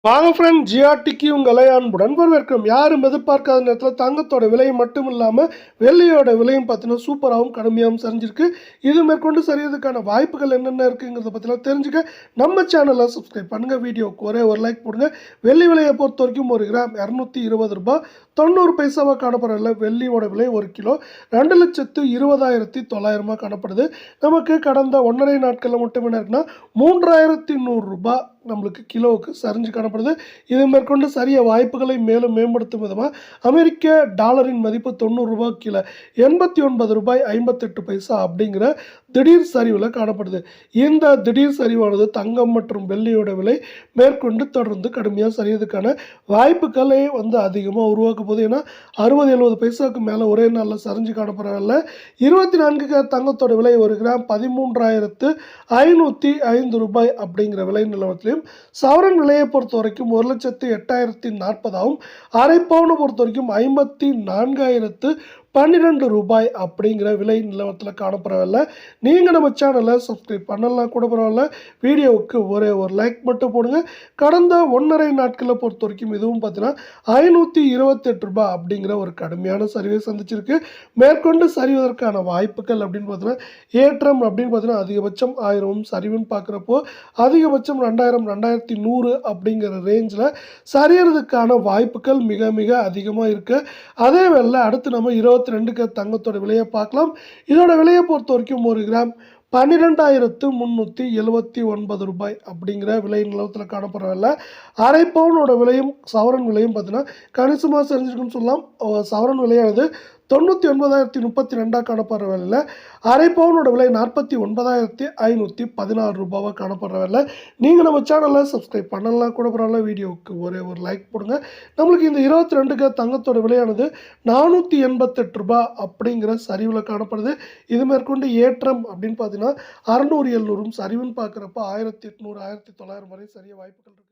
வாங்க ஃப்ரெண்ட், ஜிஆர்டிக்கு உங்களை அன்புடன் வரவேற்கிறோம். யாரும் எதிர்பார்க்காத நேரத்தில் தங்கத்தோட விலை மட்டும் இல்லாமல் வெள்ளியோட விலையும் பார்த்தீங்கன்னா சூப்பராகவும் கடுமையாகவும் சரிஞ்சிருக்கு. இது மேற்கொண்டு சரியதுக்கான வாய்ப்புகள் என்னென்ன இருக்குங்கிறத பற்றிலாம் தெரிஞ்சுக்க நம்ம சேனலை சப்ஸ்கிரைப் பண்ணுங்கள். வீடியோக்கு ஒரே ஒரு லைக் போடுங்க. வெள்ளி விலையை பொறுத்த வரைக்கும் ஒரு கிராம் 220 ரூபாய் 90 பைசாவாக காணப்படல. வெள்ளியோட விலை ஒரு கிலோ 2,20,900 காணப்படுது. நமக்கு கடந்த 1.5 நாட்களில் மட்டும் என்ன இருக்குன்னா 3,100 ரூபாய் நம்மளுக்கு கிலோவுக்கு சரிஞ்சு காணப்படுது. இது மேற்கொண்டு சரிய வாய்ப்புகளை மேலும் மேம்படுத்தும் விதமாக அமெரிக்க டாலரின் மதிப்பு 90 ரூபாய் கீழே 89 ரூபாய் 58 பைசா அப்படிங்கிற திடீர் சரிவில் காணப்படுது. இந்த திடீர் சரிவானது தங்கம் மற்றும் வெள்ளியோட விலை மேற்கொண்டு தொடர்ந்து கடுமையாக சரியதுக்கான வாய்ப்புகளை அதிகமாக உருவாக்க போகுது. ஏன்னா 60-70 பைசாவுக்கு மேலே ஒரே நாளில் சரிஞ்சு காணப்படவில்ல. 24 தங்கத்தோட விலை ஒரு கிராம் 13,505 ரூபாய் அப்படிங்கிற விலை நிலவரத்திலையும் சவரன் விலையை பொறுத்த வரைக்கும் 1,08,040 அரை பவுனை பொறுத்த வரைக்கும் 54,012 ரூபாய் அப்படிங்கிற விலை நிலவரத்தில் காணப்படவில்லை. நீங்கள் நம்ம சேனலை சப்ஸ்கிரைப் பண்ணலாம் கூட பரவாயில்ல, வீடியோவுக்கு ஒரே ஒரு லைக் மட்டும் போடுங்க. கடந்த 1.5 நாட்களை பொறுத்த வரைக்கும் இதுவும் பார்த்தீங்கன்னா 528 ரூபாய் அப்படிங்கிற ஒரு கடுமையான சரிவை சந்திச்சிருக்கு. மேற்கொண்டு சரிவதற்கான வாய்ப்புகள் அப்படின்னு பார்த்தீங்கன்னா ஏற்றம் அப்படின்னு பார்த்தீங்கன்னா அதிகபட்சம் 1000 சரிவுன்னு பார்க்குறப்போ அதிகபட்சம் 2,000-2,100 அப்படிங்கிற ரேஞ்சில் சரியறதுக்கான வாய்ப்புகள் மிக மிக அதிகமாக இருக்குது. அதே வேளை அடுத்து நம்ம 22 தங்கத்தோட விலையை பார்க்கலாம். இதோட விலையை பொறுத்த வரைக்கும் ஒரு கிராம் 12,379 ரூபாய் அப்படிங்கிற விலை நிலவரத்தில் காணப்படவில்லை. அரை பவுனோட விலையும் சவரன் விலையும் பார்த்தீங்கன்னா கணிசமாக சரிஞ்சிருக்குன்னு சொல்லலாம். சவரன் விலையானது 99,032 காணப்படுற வேலையில் அரை பவுனோட விலை 49,516 ரூபாவாக காணப்படுற வேலை. நீங்கள் நம்ம சேனலை சப்ஸ்கிரைப் பண்ணலாம் கூட பரவாயில்ல, வீடியோவுக்கு ஒரே ஒரு லைக் போடுங்க. நம்மளுக்கு இந்த 22 தங்கத்தோட விலையானது 488 ரூபாய் அப்படிங்கிற சரிவில் காணப்படுது. இது மேற்கொண்டு ஏற்றம் அப்படின்னு பார்த்தீங்கன்னா 600-700 சரிவுன்னு பார்க்குறப்ப 1,800-1,900 வரை சரிய வாய்ப்புகள் இருக்குது.